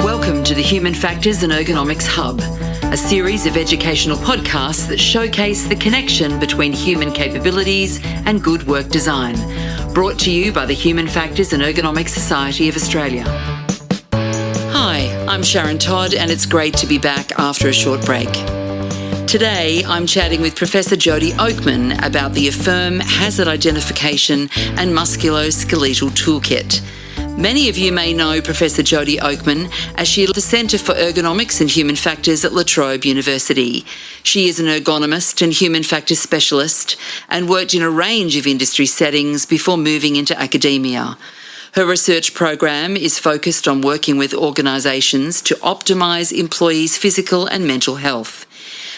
Welcome to the Human Factors and Ergonomics Hub, a series of educational podcasts that showcase the connection between human capabilities and good work design, brought to you by the Human Factors and Ergonomics Society of Australia. Hi, I'm Sharon Todd, and it's great to be back after a short break. Today, I'm chatting with Professor Jodi Oakman about the APHIRM Hazard Identification and Musculoskeletal Toolkit. Many of you may know Professor Jodi Oakman as she is the Centre for Ergonomics and Human Factors at Trobe University. She is an ergonomist and human factors specialist and worked in a range of industry settings before moving into academia. Her research program is focused on working with organisations to optimise employees' physical and mental health.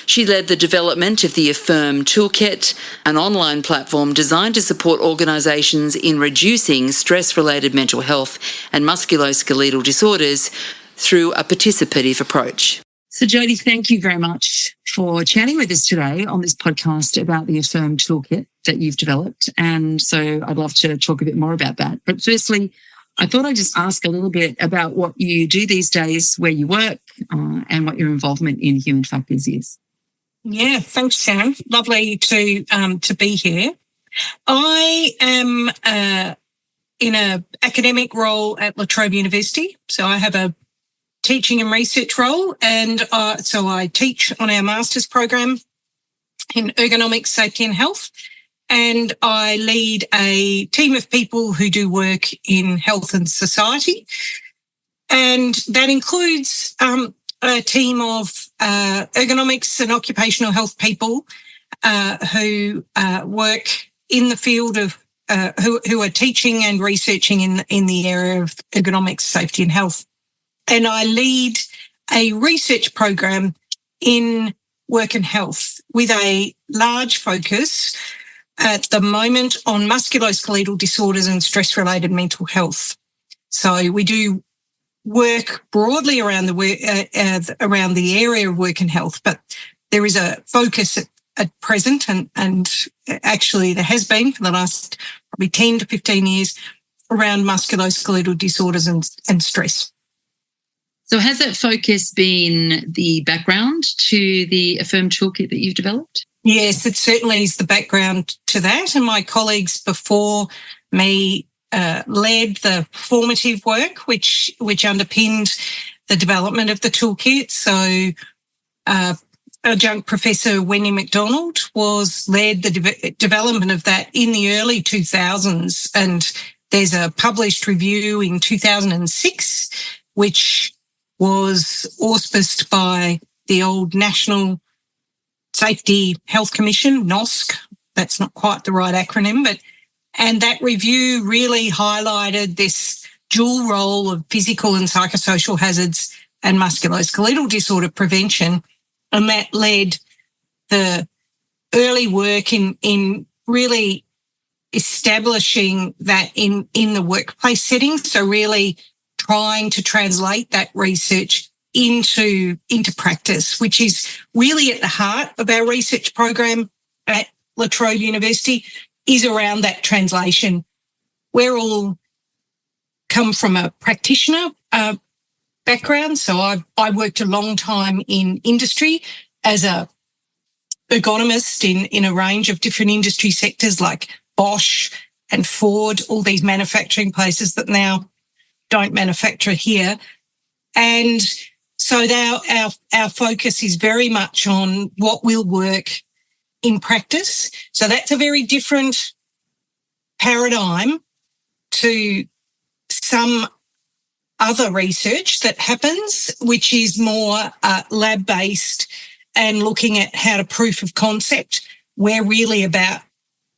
She led the development of the APHIRMToolkit, an online platform designed to support organisations in reducing stress-related mental health and musculoskeletal disorders through a participative approach. So, Jodi, thank you very much for chatting with us today on this podcast about the APHIRMToolkit that you've developed. And so I'd love to talk a bit more about that. But firstly, I thought I'd just ask a little bit about what you do these days, where you work, and what your involvement in human factors is. Yeah, thanks, Sharon. Lovely to be here. I am in an academic role at Trobe University. So I have a teaching and research role, and so I teach on our master's program in ergonomics, safety and health, and I lead a team of people who do work in health and society, and that includes a team of ergonomics and occupational health people who work in the field of who are teaching and researching in the area of ergonomics, safety and health. And I lead a research program in work and health with a large focus at the moment on musculoskeletal disorders and stress-related mental health. So we do work broadly around the area of work and health, but there is a focus at present, and actually there has been for the last probably 10 to 15 years around musculoskeletal disorders and stress. So has that focus been the background to the APHIRMToolkit that you've developed? Yes, it certainly is the background to that, and my colleagues before me led the formative work which underpinned the development of the toolkit. So adjunct Professor Wendy McDonald led the development of that in the early 2000s, and there's a published review in 2006 which was auspiced by the old National Safety Health Commission, NOSC. That's not quite the right acronym, and that review really highlighted this dual role of physical and psychosocial hazards and musculoskeletal disorder prevention. And that led the early work in really establishing that in the workplace setting. So really trying to translate that research into practice, which is really at the heart of our research program at Trobe University, is around that translation. We're all come from a practitioner background. So I worked a long time in industry as a ergonomist in a range of different industry sectors like Bosch and Ford, all these manufacturing places that now don't manufacture here. And so now our focus is very much on what will work in practice. So that's a very different paradigm to some other research that happens, which is more lab-based and looking at how to proof of concept. We're really about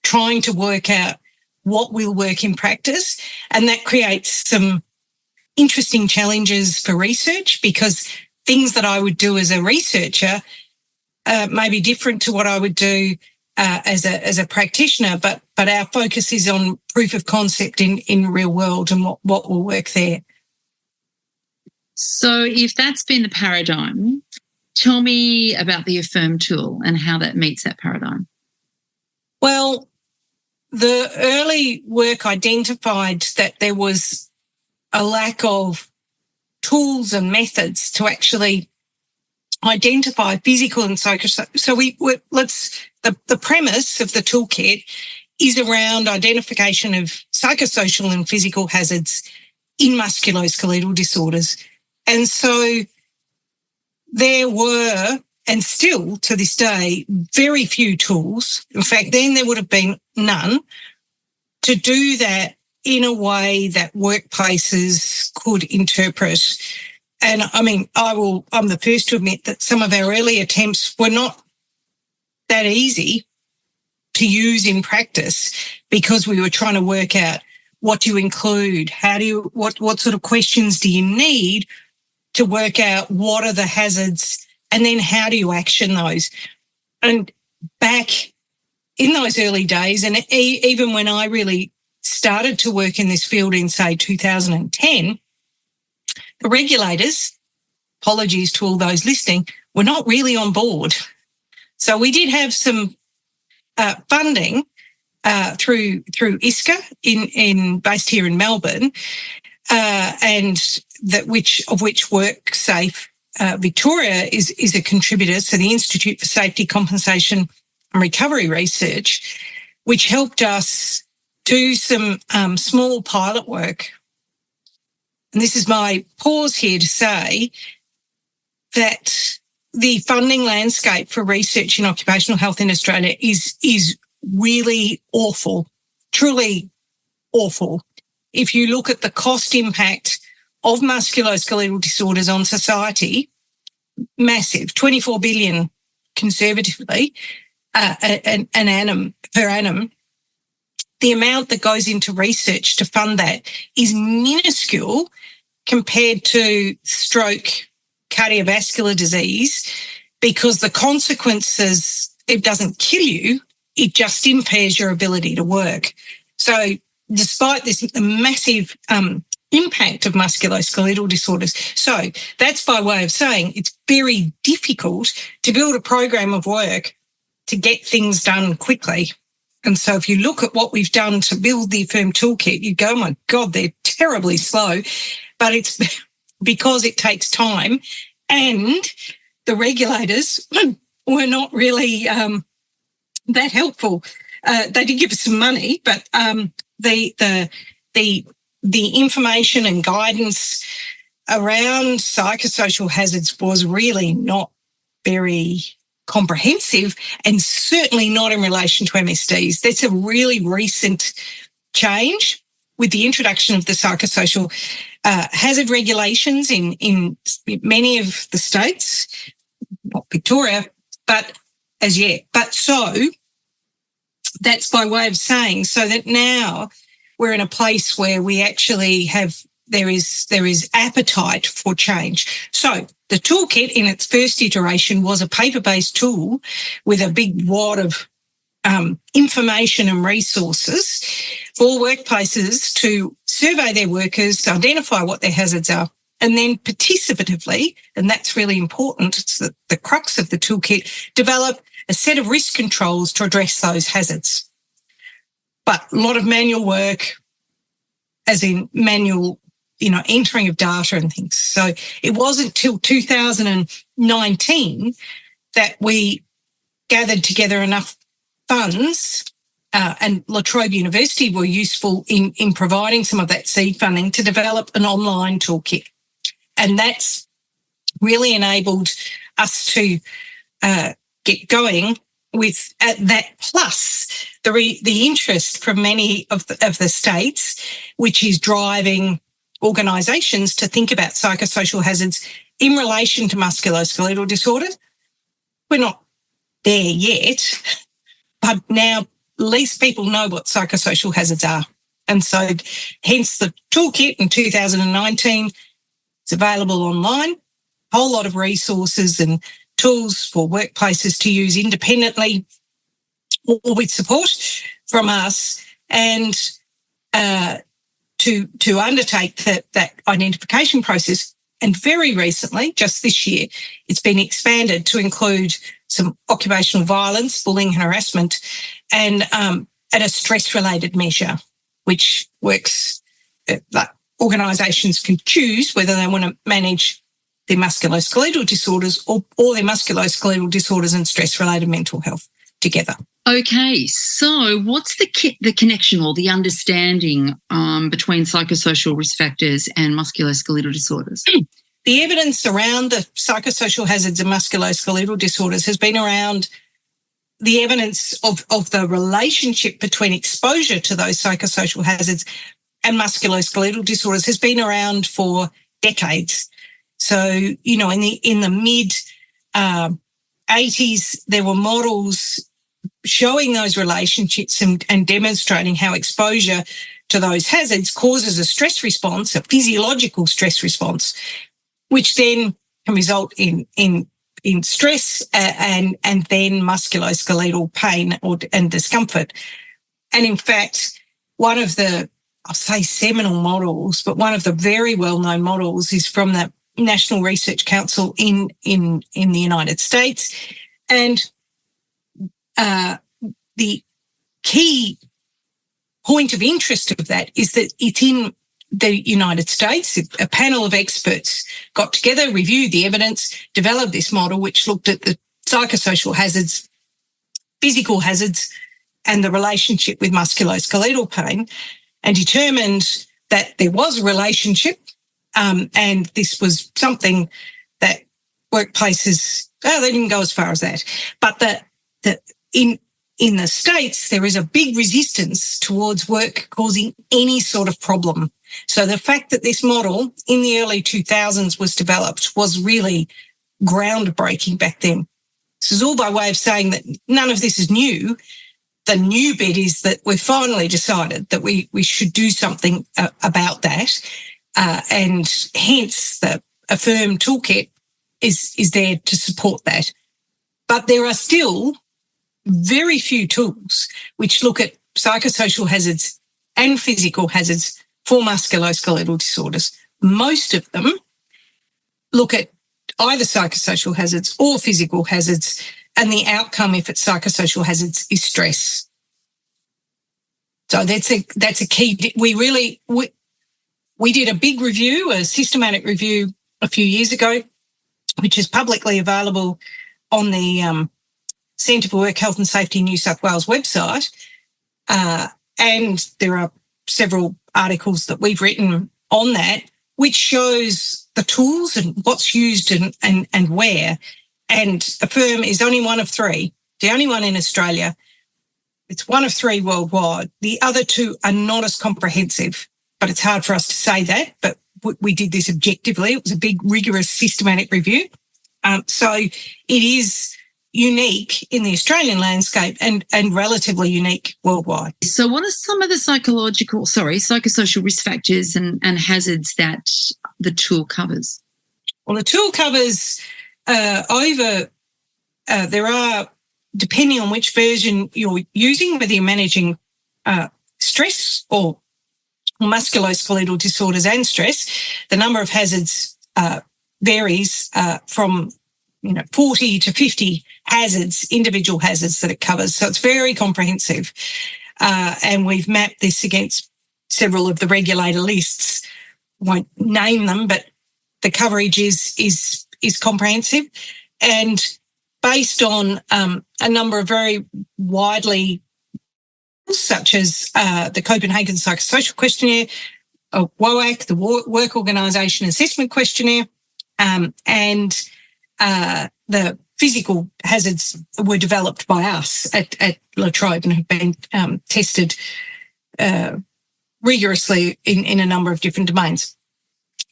trying to work out what will work in practice, and that creates some interesting challenges for research, because things that I would do as a researcher may be different to what I would do as a practitioner, but our focus is on proof of concept in real world and what will work there. So if that's been the paradigm, tell me about the APHIRM tool and how that meets that paradigm. Well, the early work identified that there was a lack of tools and methods to actually identify physical and psychosocial. So the premise of the toolkit is around identification of psychosocial and physical hazards in musculoskeletal disorders. And so there were, and still to this day, very few tools. In fact, then there would have been none to do that in a way that workplaces could interpret. And I mean, I'm the first to admit that some of our early attempts were not that easy to use in practice because we were trying to work out what do you include, what sort of questions do you need to work out what are the hazards, and then how do you action those? And back in those early days, and even when I really started to work in this field in, say, 2010, the regulators, apologies to all those listening, were not really on board. So we did have some funding through ISCA based here in Melbourne, and which WorkSafe Victoria is a contributor. So the Institute for Safety, Compensation and Recovery Research, which helped us do some small pilot work. And this is my pause here to say that the funding landscape for research in occupational health in Australia is really awful, truly awful. If you look at the cost impact of musculoskeletal disorders on society, massive, 24 billion conservatively per annum. The amount that goes into research to fund that is minuscule compared to stroke, cardiovascular disease, because the consequences, it doesn't kill you, it just impairs your ability to work. So despite this massive impact of musculoskeletal disorders, so that's by way of saying it's very difficult to build a program of work to get things done quickly. And so if you look at what we've done to build the APHIRM toolkit, you go, oh my God, they're terribly slow. But it's because it takes time, and the regulators were not really that helpful. They did give us some money, but the information and guidance around psychosocial hazards was really not very comprehensive, and certainly not in relation to MSDs. That's a really recent change with the introduction of the psychosocial hazard regulations in many of the states, not Victoria, but as yet. But so that's by way of saying, so that now we're in a place where we actually there is appetite for change. So the toolkit in its first iteration was a paper-based tool with a big wad of information and resources for workplaces to survey their workers, to identify what their hazards are, and then participatively, and that's really important, it's the crux of the toolkit, develop a set of risk controls to address those hazards. But a lot of manual work, as in manual, entering of data and things. So it wasn't till 2019 that we gathered together enough funds, and Trobe University were useful in providing some of that seed funding to develop an online toolkit. And that's really enabled us to get going with that, plus the interest from many of the states, which is driving organisations to think about psychosocial hazards in relation to musculoskeletal disorders. We're not there yet, but now at least people know what psychosocial hazards are. And so hence the toolkit in 2019, it's available online, a whole lot of resources and tools for workplaces to use independently or with support from us, and to undertake that identification process. And very recently, just this year, it's been expanded to include some occupational violence, bullying and harassment, and at a stress-related measure, which works that organisations can choose whether they want to manage their musculoskeletal disorders or their musculoskeletal disorders and stress-related mental health together. Okay, so what's the connection or the understanding between psychosocial risk factors and musculoskeletal disorders? The evidence around the psychosocial hazards of musculoskeletal disorders has been around the evidence of the relationship between exposure to those psychosocial hazards and musculoskeletal disorders has been around for decades. So, you know, in the mid 80s, there were models showing those relationships and demonstrating how exposure to those hazards causes a stress response, a physiological stress response, which then can result in stress and then musculoskeletal pain and discomfort. And in fact, one of the, I'll say seminal models, but one of the very well-known models is from the National Research Council in the United States. And the key point of interest of that is that it's in the United States. A panel of experts got together, reviewed the evidence, developed this model, which looked at the psychosocial hazards, physical hazards, and the relationship with musculoskeletal pain, and determined that there was a relationship, and this was something that workplaces, they didn't go as far as that, but that in the States, there is a big resistance towards work causing any sort of problem. So the fact that this model in the early 2000s was developed was really groundbreaking back then. This is all by way of saying that none of this is new. The new bit is that we've finally decided that we should do something about that, and hence the APHIRMToolkit is there to support that. But there are still very few tools which look at psychosocial hazards and physical hazards for musculoskeletal disorders. Most of them look at either psychosocial hazards or physical hazards, and the outcome, if it's psychosocial hazards, is stress. So that's a key. We did a big review, a systematic review a few years ago, which is publicly available on the Centre for Work Health and Safety New South Wales website, and there are several articles that we've written on that, which shows the tools and what's used and where. And APHIRM is only one of three, the only one in Australia. It's one of three worldwide. The other two are not as comprehensive, but it's hard for us to say that. But we did this objectively. It was a big, rigorous, systematic review. So it is unique in the Australian landscape and relatively unique worldwide. So what are some of the psychosocial risk factors and hazards that the tool covers? Well, the tool covers there are, depending on which version you're using, whether you're managing stress or musculoskeletal disorders and stress, the number of hazards varies from 40 to 50 hazards, individual hazards that it covers. So it's very comprehensive. And we've mapped this against several of the regulator lists. Won't name them, but the coverage is comprehensive and based on a number of very widely, such as the Copenhagen Psychosocial Questionnaire, WOAC, the Work Organisation Assessment Questionnaire, and the physical hazards were developed by us at La Trobe and have been tested rigorously in a number of different domains.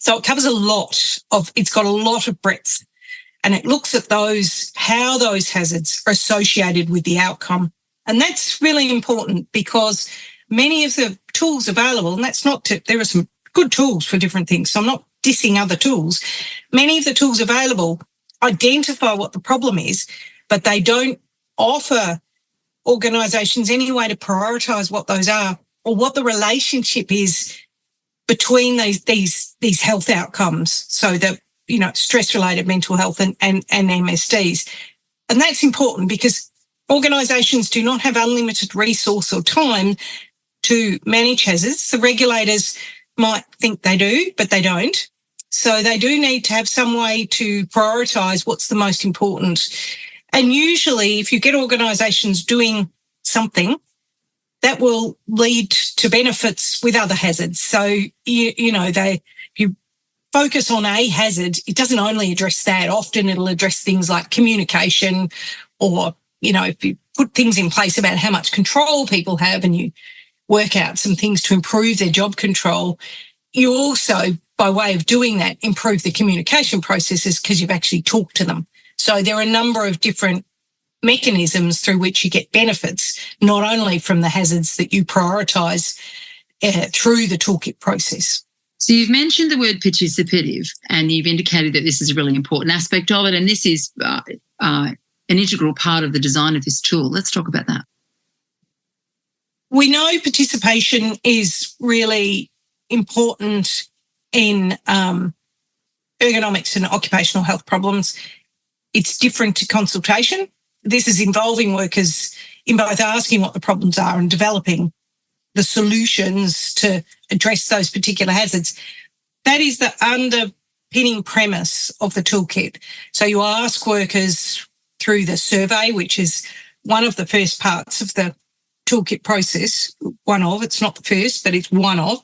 So it covers it's got a lot of breadth, and it looks at how those hazards are associated with the outcome. And that's really important because many of the tools available, and there are some good tools for different things, so I'm not dissing other tools. Many of the tools available identify what the problem is, but they don't offer organisations any way to prioritise what those are or what the relationship is between these health outcomes. So the stress-related mental health and MSDs. And that's important because organisations do not have unlimited resource or time to manage hazards. The regulators might think they do, but they don't. So they do need to have some way to prioritise what's the most important. And usually if you get organisations doing something, that will lead to benefits with other hazards. So, if you focus on a hazard, it doesn't only address that. Often it'll address things like communication, or, if you put things in place about how much control people have and you work out some things to improve their job control, you also, by way of doing that, improve the communication processes because you've actually talked to them. So there are a number of different mechanisms through which you get benefits, not only from the hazards that you prioritise through the toolkit process. So you've mentioned the word participative, and you've indicated that this is a really important aspect of it, and this is an integral part of the design of this tool. Let's talk about that. We know participation is really important in ergonomics and occupational health problems. It's different to consultation. This is involving workers in both asking what the problems are and developing the solutions to address those particular hazards. That is the underpinning premise of the toolkit. So you ask workers through the survey, which is one of the first parts of the toolkit process, it's not the first, but it's one of.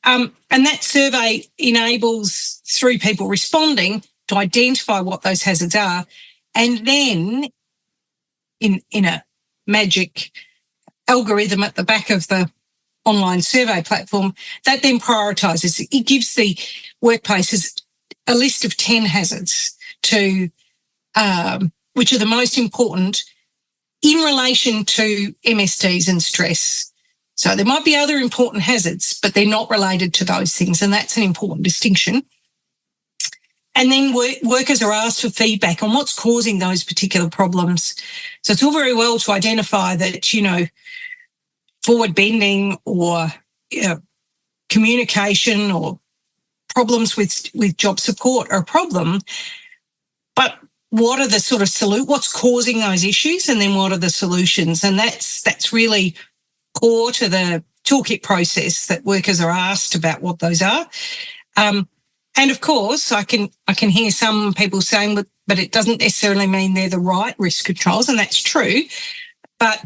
And that survey enables, through people responding, to identify what those hazards are, and then in a magic algorithm at the back of the online survey platform, that then prioritises. It gives the workplaces a list of 10 hazards to which are the most important in relation to MSTs and stress. So there might be other important hazards, but they're not related to those things, and that's an important distinction. And then workers are asked for feedback on what's causing those particular problems. So it's all very well to identify that, forward bending or communication or problems with job support are a problem, but what are the sort of what's causing those issues, and then what are the solutions? And that's really core to the toolkit process, that workers are asked about what those are. And of course, I can hear some people saying, but it doesn't necessarily mean they're the right risk controls, and that's true. But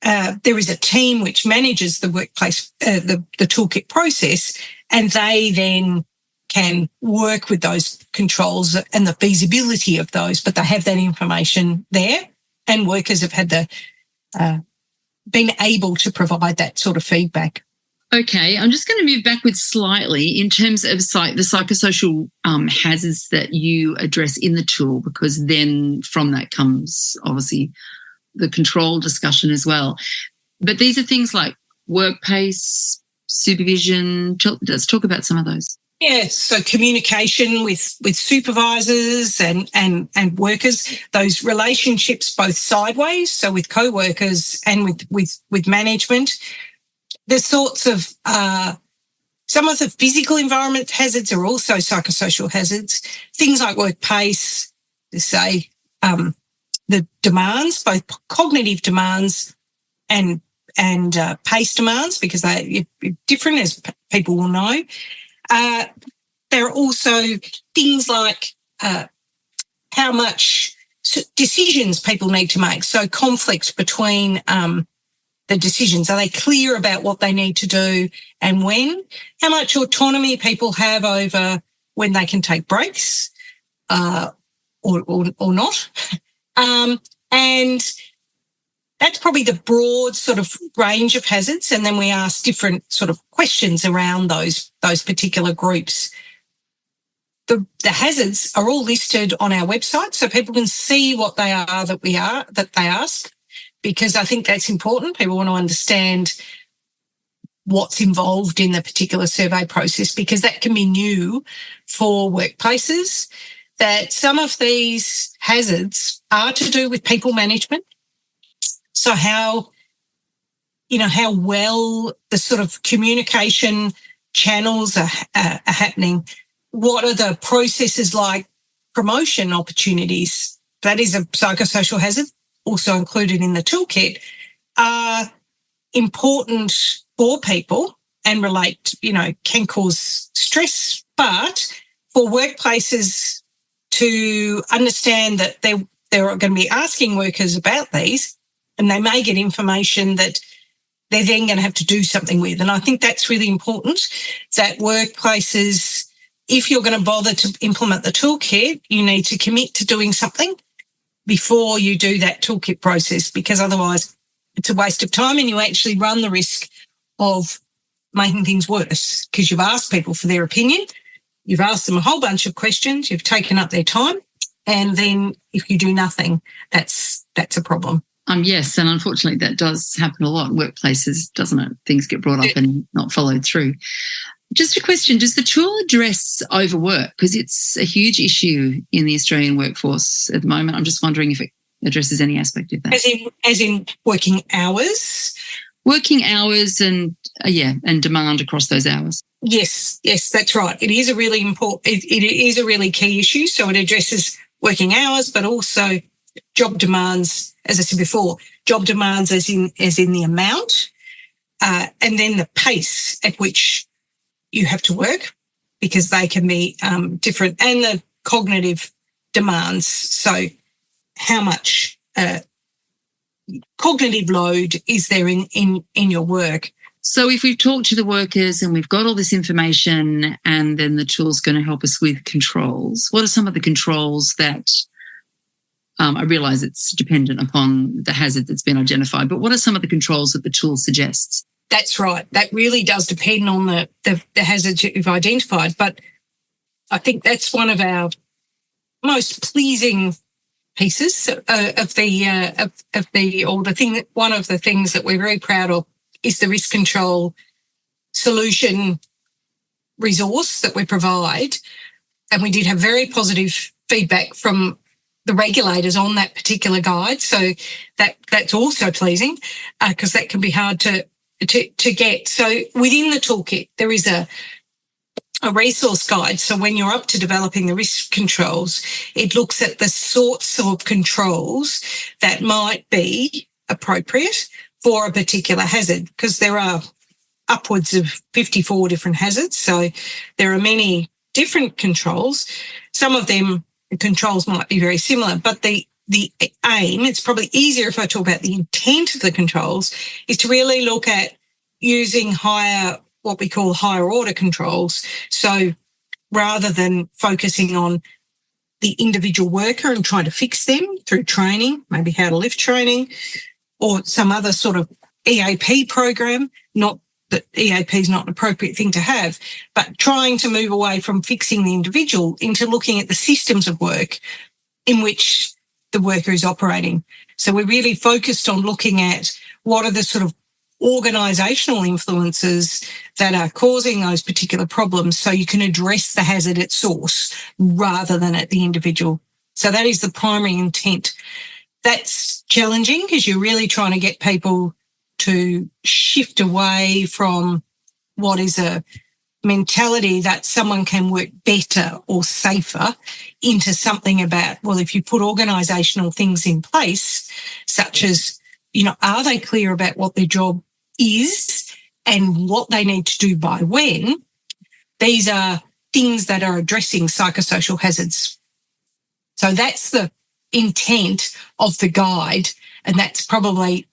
there is a team which manages the workplace, the toolkit process, and they then can work with those controls and the feasibility of those, but they have that information there, and workers have had been able to provide that sort of feedback. Okay, I'm just going to move backwards slightly in terms of the psychosocial hazards that you address in the tool, because then from that comes obviously the control discussion as well. But these are things like work pace, supervision. Let's talk about some of those. Yeah, so communication with supervisors and workers, those relationships both sideways, so with co-workers and with management. The sorts of some of the physical environment hazards are also psychosocial hazards. Things like work pace, the demands, both cognitive demands and pace demands, because they're different, as people will know. There are also things like how much decisions people need to make. So conflict between the decisions. Are they clear about what they need to do and when? How much autonomy people have over when they can take breaks or not. And that's probably the broad sort of range of hazards. And then we ask different sort of questions around those particular groups. The hazards are all listed on our website, so people can see what they are that they ask, because I think that's important. People want to understand what's involved in the particular survey process, because that can be new for workplaces, that some of these hazards are to do with people management. So how well the sort of communication channels are happening. What are the processes like promotion opportunities? That is a psychosocial hazard. also included in the toolkit are important for people and relate, can cause stress, but for workplaces to understand that they're going to be asking workers about these, and they may get information that they're then going to have to do something with. And I think that's really important, that workplaces, if you're going to bother to implement the toolkit, you need to commit to doing something before you do that toolkit process, because otherwise it's a waste of time and you actually run the risk of making things worse, because you've asked people for their opinion, you've asked them a whole bunch of questions, you've taken up their time, and then if you do nothing, that's a problem. Yes, and unfortunately that does happen a lot in workplaces, doesn't it? Things get brought up and not followed through. Just a question, does the tool address overwork? Because it's a huge issue in the Australian workforce at the moment. I'm just wondering if it addresses any aspect of that. As in working hours? Working hours and demand across those hours. Yes, that's right. It is a really important, it is a really key issue. So it addresses working hours, but also job demands, as I said before, job demands as in the amount, and then the pace at which you have to work, because they can be different, and the cognitive demands. So how much cognitive load is there in your work? So if we've talked to the workers and we've got all this information, and then the tool's going to help us with controls, what are some of the controls that I realise it's dependent upon the hazard that's been identified, but what are some of the controls that the tool suggests? That's right. That really does depend on the hazards you've identified. But I think that's one of our most pleasing pieces one of the things that we're very proud of is the risk control solution resource that we provide. And we did have very positive feedback from the regulators on that particular guide. So that's also pleasing, because that can be hard to get. So within the toolkit, there is a resource guide. So when you're up to developing the risk controls, it looks at the sorts of controls that might be appropriate for a particular hazard, because there are upwards of 54 different hazards. So there are many different controls. Some of them, the controls might be very similar, but the aim, it's probably easier if I talk about the intent of the controls, is to really look at using what we call higher order controls. So rather than focusing on the individual worker and trying to fix them through training, maybe how to lift training or some other sort of EAP program, not that EAP is not an appropriate thing to have, but trying to move away from fixing the individual into looking at the systems of work in which the worker is operating. So we're really focused on looking at what are the sort of organisational influences that are causing those particular problems, so you can address the hazard at source rather than at the individual. So that is the primary intent. That's challenging because you're really trying to get people to shift away from what is a mentality that someone can work better or safer into something about, well, if you put organisational things in place, such as, are they clear about what their job is and what they need to do by when? These are things that are addressing psychosocial hazards. So that's the intent of the guide, and that's probably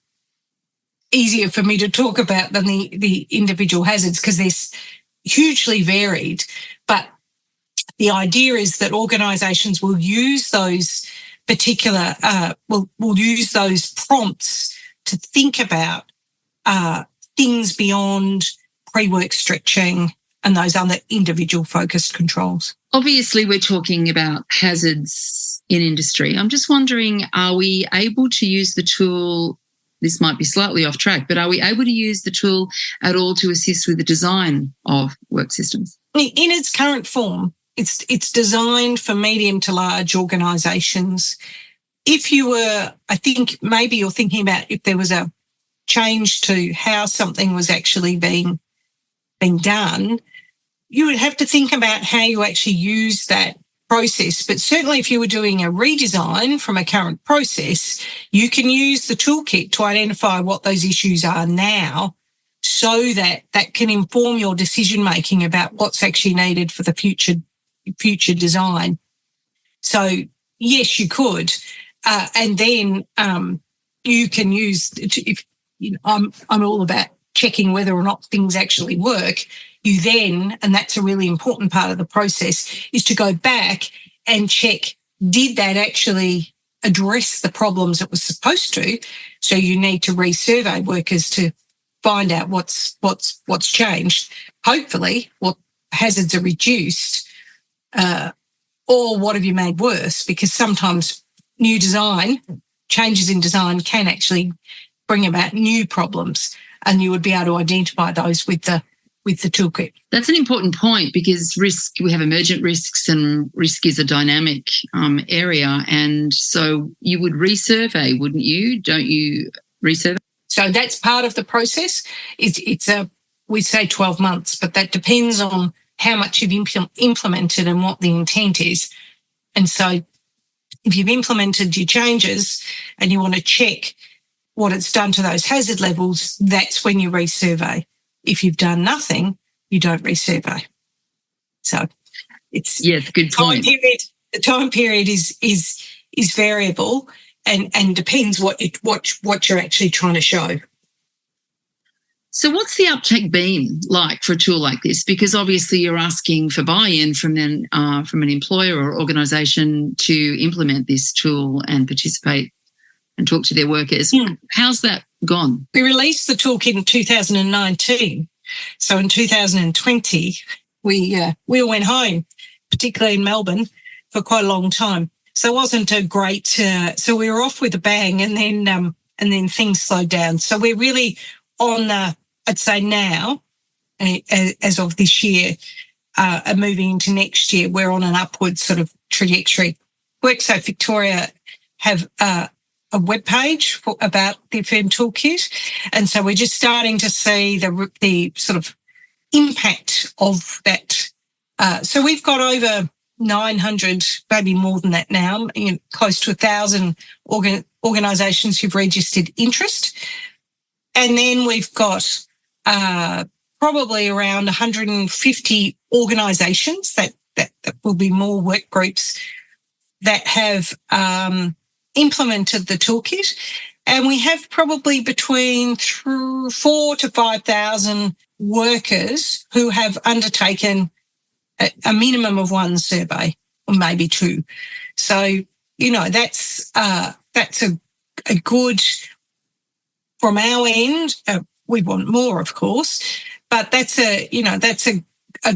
easier for me to talk about than the individual hazards because they're hugely varied. But the idea is that organisations will use those particular, will use those prompts to think about things beyond pre-work stretching and those other individual focused controls. Obviously, we're talking about hazards in industry. I'm just wondering, are we able to use the tool? This might be slightly off track, but are we able to use the tool at all to assist with the design of work systems? In its current form, it's designed for medium to large organisations. If you were, I think maybe you're thinking about if there was a change to how something was actually being done, you would have to think about how you actually use that process, but certainly if you were doing a redesign from a current process, you can use the toolkit to identify what those issues are now, so that that can inform your decision making about what's actually needed for the future design. So yes, you could, and then you can use. If I'm all about checking whether or not things actually work. You then, and that's a really important part of the process, is to go back and check, did that actually address the problems it was supposed to? So you need to resurvey workers to find out what's changed. Hopefully, what hazards are reduced, or what have you made worse? Because sometimes new design, changes in design can actually bring about new problems, and you would be able to identify those with the toolkit. That's an important point, because risk, we have emergent risks, and risk is a dynamic area. And so you would resurvey, wouldn't you? Don't you resurvey? So that's part of the process. We say 12 months, but that depends on how much you've implemented and what the intent is. And so if you've implemented your changes and you want to check what it's done to those hazard levels, that's when you resurvey. If you've done nothing, you don't resurvey. So it's good point. The time period is variable and depends what you're actually trying to show. So what's the uptake been like for a tool like this? Because obviously you're asking for buy-in from an employer or organisation to implement this tool and participate and talk to their workers. How's that gone? We released the toolkit in 2019. So in 2020, we all went home, particularly in Melbourne, for quite a long time. So it wasn't a great. So we were off with a bang, and then things slowed down. So we're really on. I'd say now, as of this year, and moving into next year, we're on an upward sort of trajectory. WorkSafe Victoria have a webpage about the APHIRM toolkit, and so we're just starting to see the sort of impact of that. So we've got over 900, maybe more than that now, close to 1,000 organisations who've registered interest, and then we've got probably around 150 organisations that will be more work groups that have implemented the toolkit, and we have probably between 4,000 to 5,000 workers who have undertaken a minimum of one survey, or maybe two. So that's a good, from our end. We want more, of course, but that's a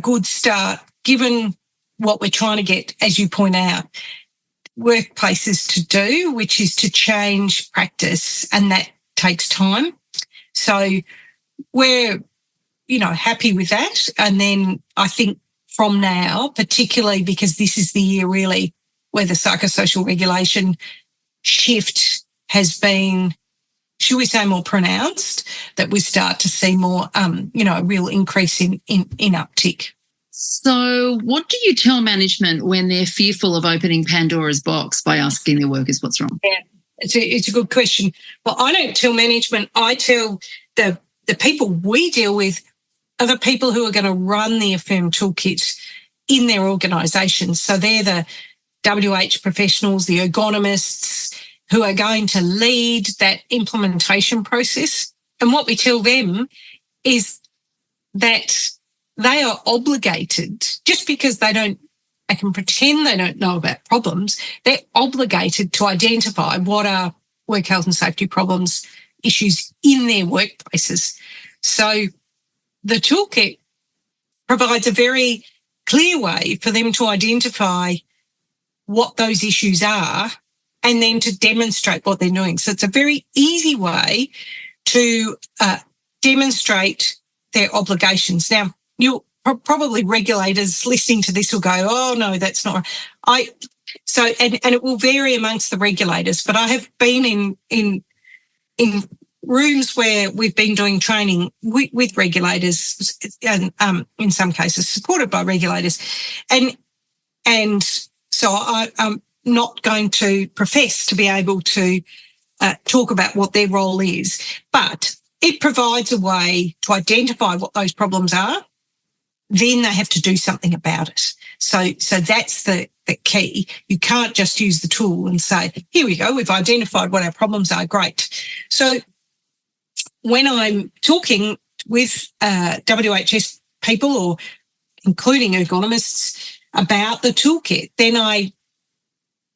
good start, given what we're trying to get, as you point out, workplaces to do, which is to change practice, and that takes time. So we're, happy with that. And then I think from now, particularly because this is the year really where the psychosocial regulation shift has been, should we say, more pronounced, that we start to see more, a real increase in uptick. So what do you tell management when they're fearful of opening Pandora's box by asking their workers what's wrong? Yeah, it's a good question. Well, I don't tell management. I tell the people we deal with are the people who are going to run the APHIRM toolkit in their organisations. So they're the WH professionals, the ergonomists, who are going to lead that implementation process. And what we tell them is that they are obligated, just because they can pretend they don't know about problems, they're obligated to identify what are work health and safety problems, issues in their workplaces. So the toolkit provides a very clear way for them to identify what those issues are and then to demonstrate what they're doing. So it's a very easy way to demonstrate their obligations. Now, you'll probably, regulators listening to this will go, oh, no, that's not right. And it will vary amongst the regulators, but I have been in rooms where we've been doing training with regulators, and in some cases supported by regulators, and So I'm not going to profess to be able to talk about what their role is, but it provides a way to identify what those problems are. Then they have to do something about it. So that's the key. You can't just use the tool and say, here we go, we've identified what our problems are, great. So when I'm talking with WHS people, or including ergonomists, about the toolkit, then I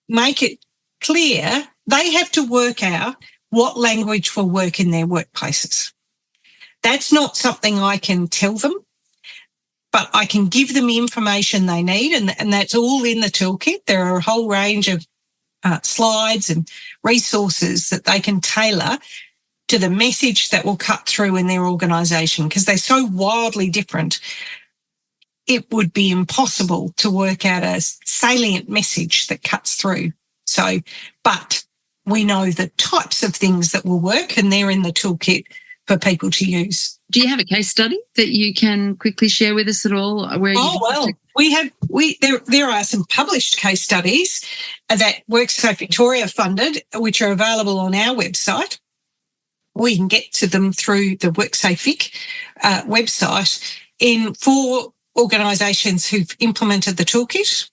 make it clear they have to work out what language will work in their workplaces. That's not something I can tell them, but I can give them information they need, and that's all in the toolkit. There are a whole range of slides and resources that they can tailor to the message that will cut through in their organisation, because they're so wildly different. It would be impossible to work out a salient message that cuts through. So, but we know the types of things that will work, and they're in the toolkit for people to use. Do you have a case study that you can quickly share with us at all? There are some published case studies that WorkSafe Victoria funded, which are available on our website. We can get to them through the WorkSafe Vic website for organisations who've implemented the toolkit.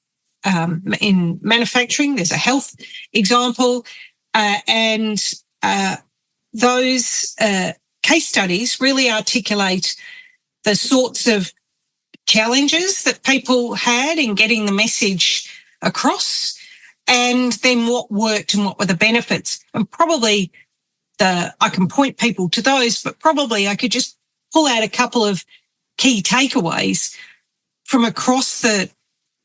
In manufacturing, there's a health example, and those case studies really articulate the sorts of challenges that people had in getting the message across, and then what worked and what were the benefits. And probably I can point people to those, but probably I could just pull out a couple of key takeaways from across the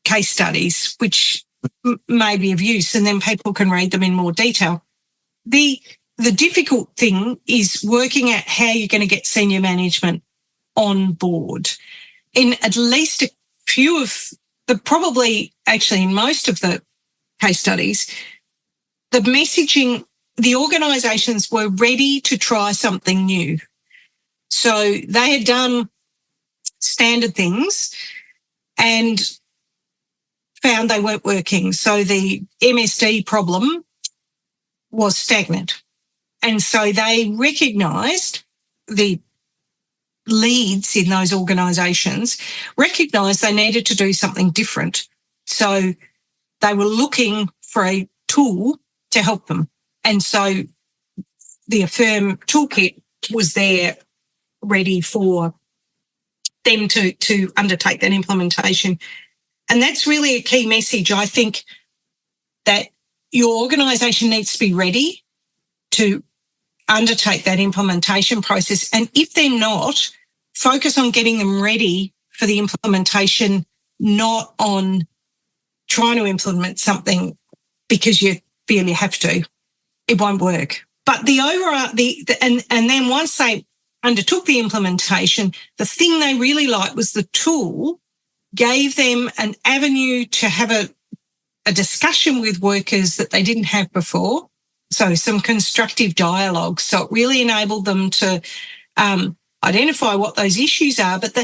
case studies, which may be of use, and then people can read them in more detail. The difficult thing is working out how you're going to get senior management on board. In at least a few of probably actually in most of the case studies, the messaging, the organisations were ready to try something new. So they had done standard things and found they weren't working. So the MSD problem was stagnant. And so they recognised, the leads in those organisations recognised they needed to do something different. So they were looking for a tool to help them. And so the APHIRMToolkit was there ready for them to undertake that implementation. And that's really a key message. I think that your organisation needs to be ready to undertake that implementation process. And if they're not, focus on getting them ready for the implementation, not on trying to implement something because you feel you have to. It won't work. But and then once they undertook the implementation, the thing they really liked was the tool gave them an avenue to have a discussion with workers that they didn't have before. So some constructive dialogue. So it really enabled them to identify what those issues are. But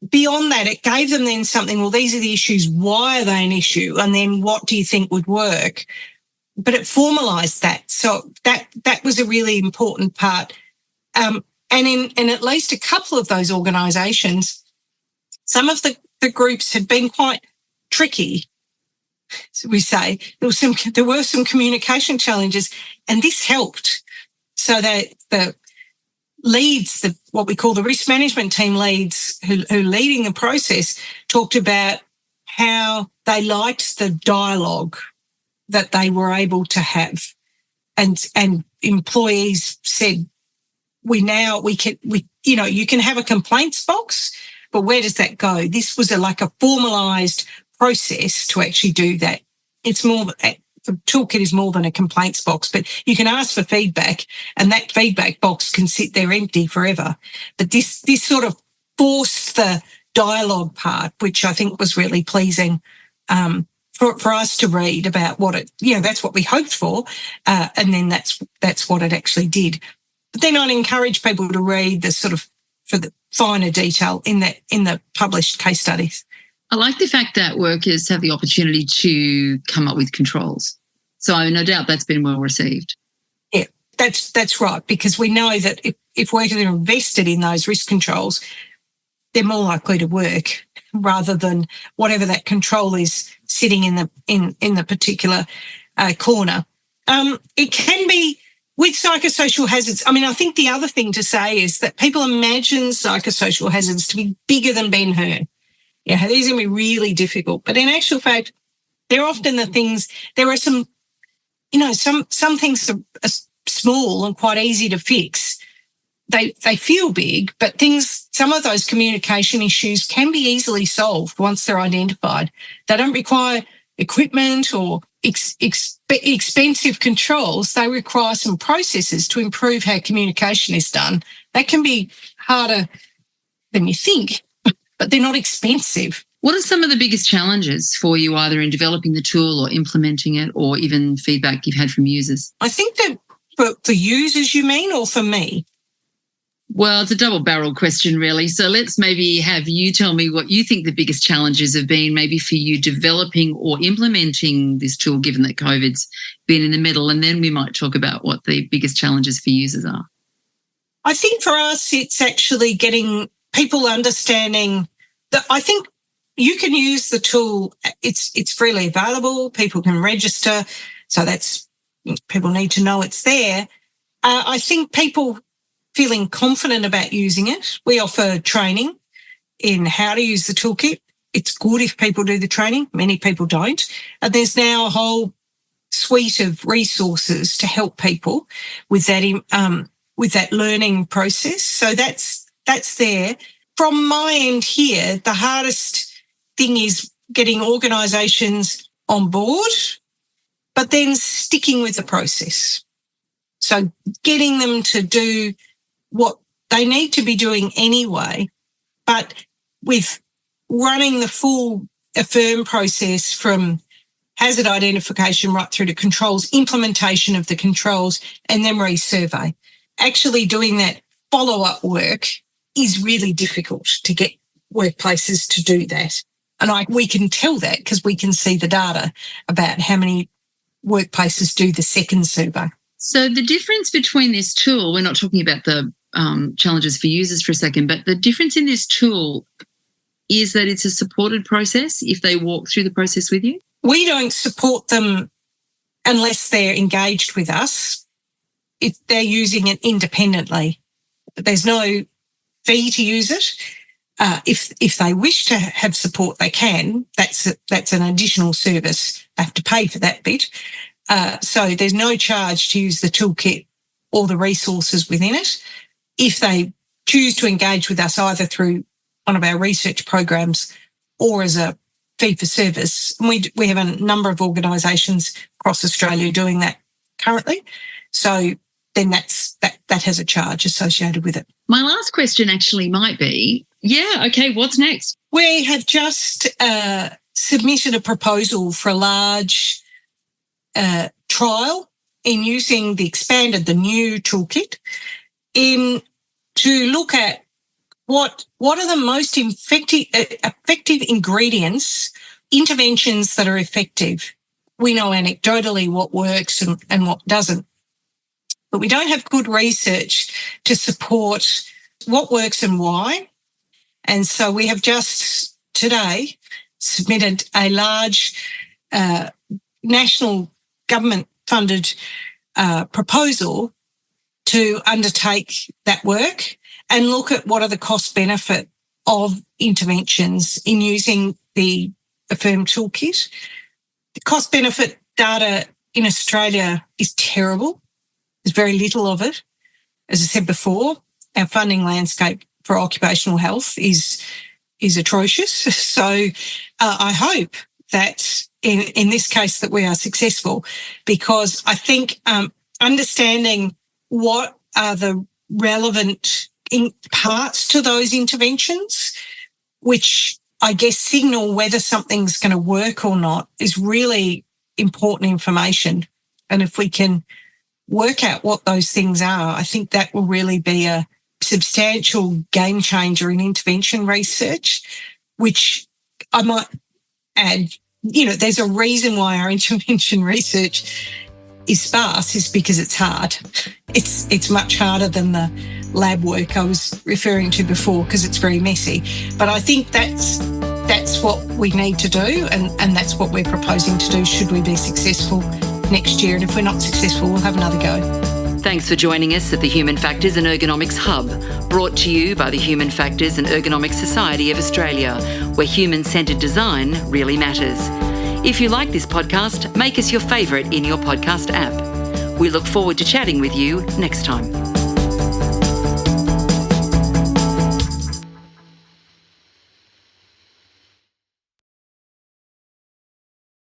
beyond that, it gave them then something, well, these are the issues. Why are they an issue? And then what do you think would work? But it formalised that. So that was a really important part. And in at least a couple of those organisations, some of the groups had been quite tricky. So we say there were some communication challenges, and this helped. So that the leads, what we call the risk management team leads, who leading the process, talked about how they liked the dialogue that they were able to have, and employees said, you can have a complaints box, but where does that go? This was like a formalised process to actually do that. It's more, the toolkit is more than a complaints box, but you can ask for feedback, and that feedback box can sit there empty forever. But this sort of forced the dialogue part, which I think was really pleasing for us to read about what that's what we hoped for, and then that's what it actually did. But then I'd encourage people to read for the finer detail in the published case studies. I like the fact that workers have the opportunity to come up with controls. So no doubt that's been well received. Yeah, that's right, because we know that if workers are invested in those risk controls, they're more likely to work rather than whatever that control is sitting in the particular corner. It can be with psychosocial hazards. I mean, I think the other thing to say is that people imagine psychosocial hazards to be bigger than Ben-Hur. Yeah, these are going to be really difficult. But in actual fact, they're often the things, there are some, some things are small and quite easy to fix. They feel big, but some of those communication issues can be easily solved once they're identified. They don't require equipment or expensive controls. They require some processes to improve how communication is done. That can be harder than you think, but they're not expensive. What are some of the biggest challenges for you, either in developing the tool or implementing it, or even feedback you've had from users? I think that for users, you mean, or for me? Well, it's a double-barreled question, really. So let's maybe have you tell me what you think the biggest challenges have been, maybe for you developing or implementing this tool, given that COVID's been in the middle, and then we might talk about what the biggest challenges for users are. I think for us, it's actually getting people understanding that I think you can use the tool. It's freely available. People can register. So people need to know it's there. I think people feeling confident about using it. We offer training in how to use the toolkit. It's good if people do the training. Many people don't. And there's now a whole suite of resources to help people with that learning process. So that's there. From my end here, the hardest thing is getting organisations on board, but then sticking with the process. So getting them to do what they need to be doing anyway, but with running the full APHIRM process from hazard identification right through to controls, implementation of the controls, and then resurvey. Actually doing that follow-up work is really difficult to get workplaces to do that. And we can tell that because we can see the data about how many workplaces do the second survey. So the difference between this tool, we're not talking about the challenges for users for a second, but the difference in this tool is that it's a supported process if they walk through the process with you? We don't support them unless they're engaged with us. They're using it independently. There's no fee to use it. If they wish to have support, they can. That's an additional service. They have to pay for that bit. So there's no charge to use the toolkit or the resources within it. If they choose to engage with us either through one of our research programs or as a fee for service, and we have a number of organisations across Australia doing that currently. So then that has a charge associated with it. My last question actually might be, what's next? We have just submitted a proposal for a large trial in using the new toolkit to look at what are the most effective ingredients, interventions that are effective. We know anecdotally what works and what doesn't, but we don't have good research to support what works and why. And so we have just today submitted a large national government-funded proposal to undertake that work and look at what are the cost-benefit of interventions in using the APHIRM toolkit. The cost-benefit data in Australia is terrible. There's very little of it. As I said before, our funding landscape for occupational health is atrocious. So I hope that in this case that we are successful, because I think understanding what are the relevant parts to those interventions, which I guess signal whether something's going to work or not, is really important information. And if we can work out what those things are, I think that will really be a substantial game changer in intervention research, which I might add, there's a reason why our intervention research is sparse, is because it's hard. It's much harder than the lab work I was referring to before, because it's very messy. But I think that's what we need to do, and that's what we're proposing to do should we be successful next year. And if we're not successful, we'll have another go. Thanks for joining us at the Human Factors and Ergonomics Hub, brought to you by the Human Factors and Ergonomics Society of Australia, where human-centred design really matters. If you like this podcast, make us your favourite in your podcast app. We look forward to chatting with you next time.